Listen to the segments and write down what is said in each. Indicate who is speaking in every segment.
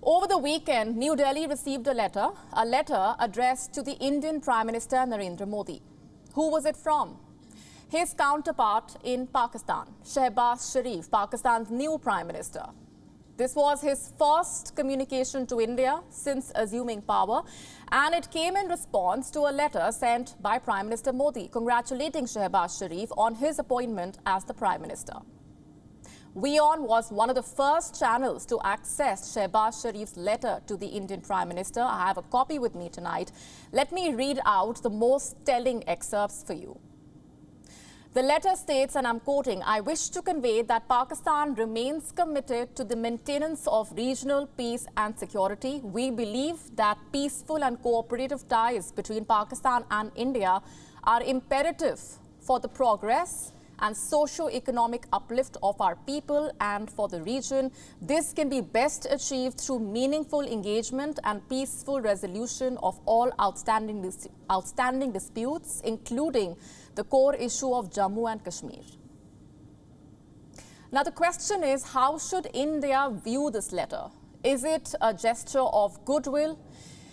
Speaker 1: Over the weekend, New Delhi received a letter addressed to the Indian Prime Minister Narendra Modi. Who was it from? His counterpart in Pakistan, Shehbaz Sharif, Pakistan's new Prime Minister. This was his first communication to India since assuming power, and it came in response to a letter sent by Prime Minister Modi congratulating Shehbaz Sharif on his appointment as the Prime Minister. WION was one of the first channels to access Shehbaz Sharif's letter to the Indian Prime Minister. I have a copy with me tonight. Let me read out the most telling excerpts for you. The letter states, and I'm quoting, "I wish to convey that Pakistan remains committed to the maintenance of regional peace and security. We believe that peaceful and cooperative ties between Pakistan and India are imperative for the progress and socio-economic uplift of our people and for the region. This can be best achieved through meaningful engagement and peaceful resolution of all outstanding disputes, including the core issue of Jammu and Kashmir." Now, the question is, how should India view this letter? Is it a gesture of goodwill?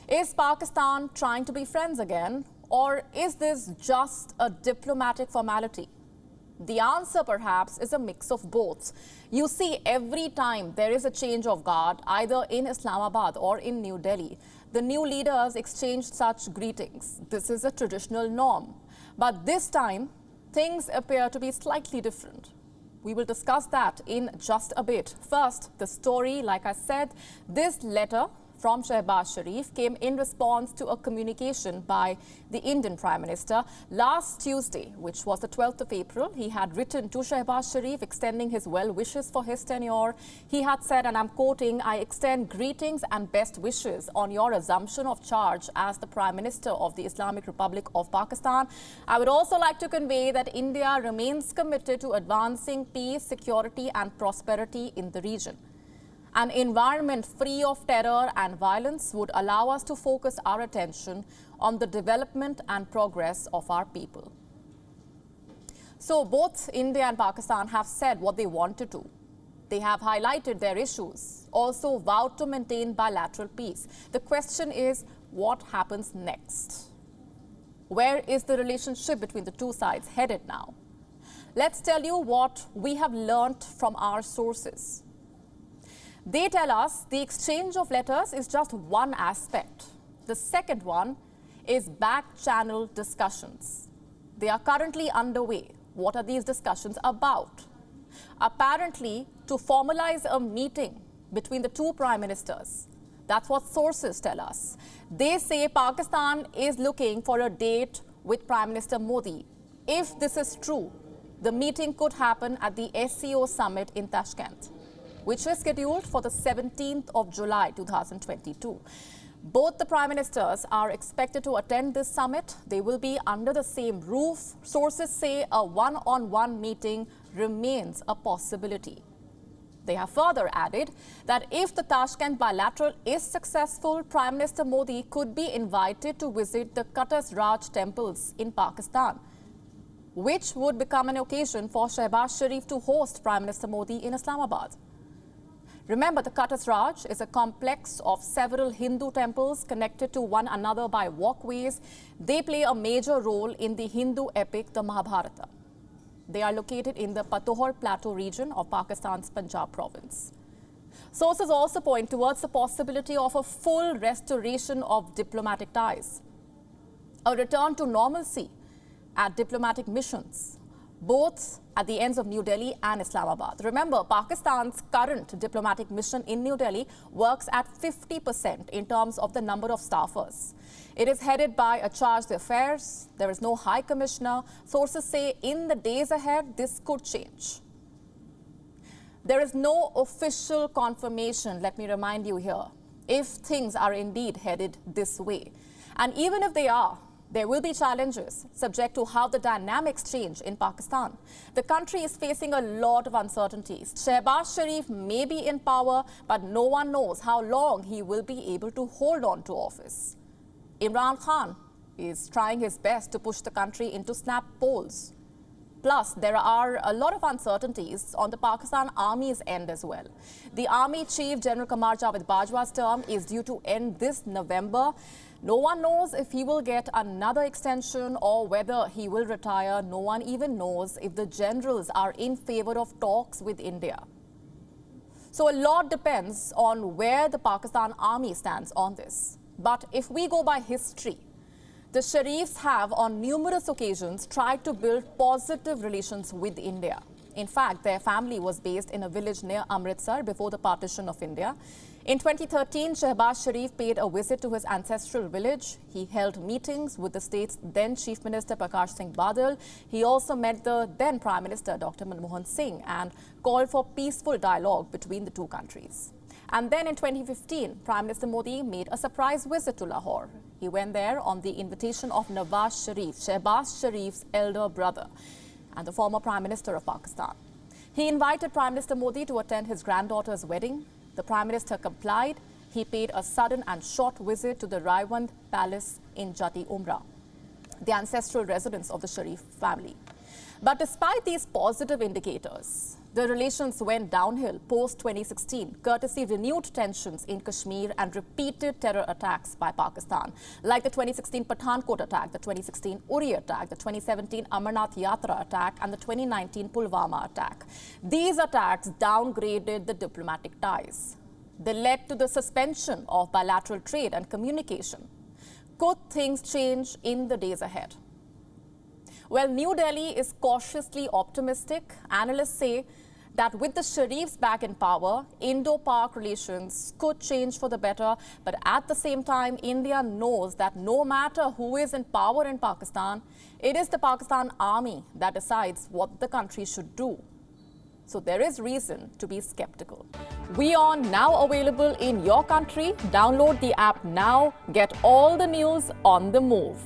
Speaker 1: Is Pakistan trying to be friends again? Or is this just a diplomatic formality? The answer, perhaps, is a mix of both. You see, every time there is a change of guard, either in Islamabad or in New Delhi, the new leaders exchange such greetings. This is a traditional norm. But this time, things appear to be slightly different. We will discuss that in just a bit. First, the story. Like I said, this letter from Shehbaz Sharif came in response to a communication by the Indian Prime Minister. Last Tuesday, which was the 12th of April, he had written to Shehbaz Sharif extending his well wishes for his tenure. He had said, and I'm quoting, "I extend greetings and best wishes on your assumption of charge as the Prime Minister of the Islamic Republic of Pakistan. I would also like to convey that India remains committed to advancing peace, security and prosperity in the region. An environment free of terror and violence would allow us to focus our attention on the development and progress of our people." So both India and Pakistan have said what they wanted to. They have highlighted their issues, also vowed to maintain bilateral peace. The question is, what happens next? Where is the relationship between the two sides headed now? Let's tell you what we have learnt from our sources. They tell us the exchange of letters is just one aspect. The second one is back-channel discussions. They are currently underway. What are these discussions about? Apparently, to formalize a meeting between the two prime ministers. That's what sources tell us. They say Pakistan is looking for a date with Prime Minister Modi. If this is true, the meeting could happen at the SCO summit in Tashkent, which is scheduled for the 17th of July 2022. Both the Prime Ministers are expected to attend this summit. They will be under the same roof. Sources say a one-on-one meeting remains a possibility. They have further added that if the Tashkent bilateral is successful, Prime Minister Modi could be invited to visit the Qatas Raj temples in Pakistan, which would become an occasion for Shehbaz Sharif to host Prime Minister Modi in Islamabad. Remember, the Qatas Raj is a complex of several Hindu temples connected to one another by walkways. They play a major role in the Hindu epic, the Mahabharata. They are located in the Patohar Plateau region of Pakistan's Punjab province. Sources also point towards the possibility of a full restoration of diplomatic ties, a return to normalcy at diplomatic missions, both at the ends of New Delhi and Islamabad. Remember, Pakistan's current diplomatic mission in New Delhi works at 50% in terms of the number of staffers. It is headed by a charge d'affaires. There is no high commissioner. Sources say in the days ahead, this could change. There is no official confirmation, let me remind you here, if things are indeed headed this way. And even if they are, there will be challenges subject to how the dynamics change in Pakistan. The country is facing a lot of uncertainties. Shehbaz Sharif may be in power, but no one knows how long he will be able to hold on to office. Imran Khan is trying his best to push the country into snap polls. Plus, there are a lot of uncertainties on the Pakistan Army's end as well. The Army Chief General Qamar Javed Bajwa's term is due to end this November. No one knows if he will get another extension or whether he will retire. No one even knows if the generals are in favor of talks with India. So a lot depends on where the Pakistan Army stands on this. But if we go by history, the Sharifs have on numerous occasions tried to build positive relations with India. In fact, their family was based in a village near Amritsar before the partition of India. In 2013, Shehbaz Sharif paid a visit to his ancestral village. He held meetings with the state's then Chief Minister Prakash Singh Badal. He also met the then Prime Minister Dr. Manmohan Singh and called for peaceful dialogue between the two countries. And then in 2015, Prime Minister Modi made a surprise visit to Lahore. He went there on the invitation of Nawaz Sharif, Shehbaz Sharif's elder brother, and the former Prime Minister of Pakistan. He invited Prime Minister Modi to attend his granddaughter's wedding. The Prime Minister complied. He paid a sudden and short visit to the WION Palace in Jati Umrah, the ancestral residence of the Sharif family. But despite these positive indicators, the relations went downhill post-2016, courtesy renewed tensions in Kashmir and repeated terror attacks by Pakistan, like the 2016 Pathankot attack, the 2016 Uri attack, the 2017 Amarnath Yatra attack, and the 2019 Pulwama attack. These attacks downgraded the diplomatic ties. They led to the suspension of bilateral trade and communication. Could things change in the days ahead? Well, New Delhi is cautiously optimistic. Analysts say that with the Sharifs back in power, Indo-Pak relations could change for the better. But at the same time, India knows that no matter who is in power in Pakistan, it is the Pakistan Army that decides what the country should do. So there is reason to be skeptical. WION now available in your country. Download the app now. Get all the news on the move.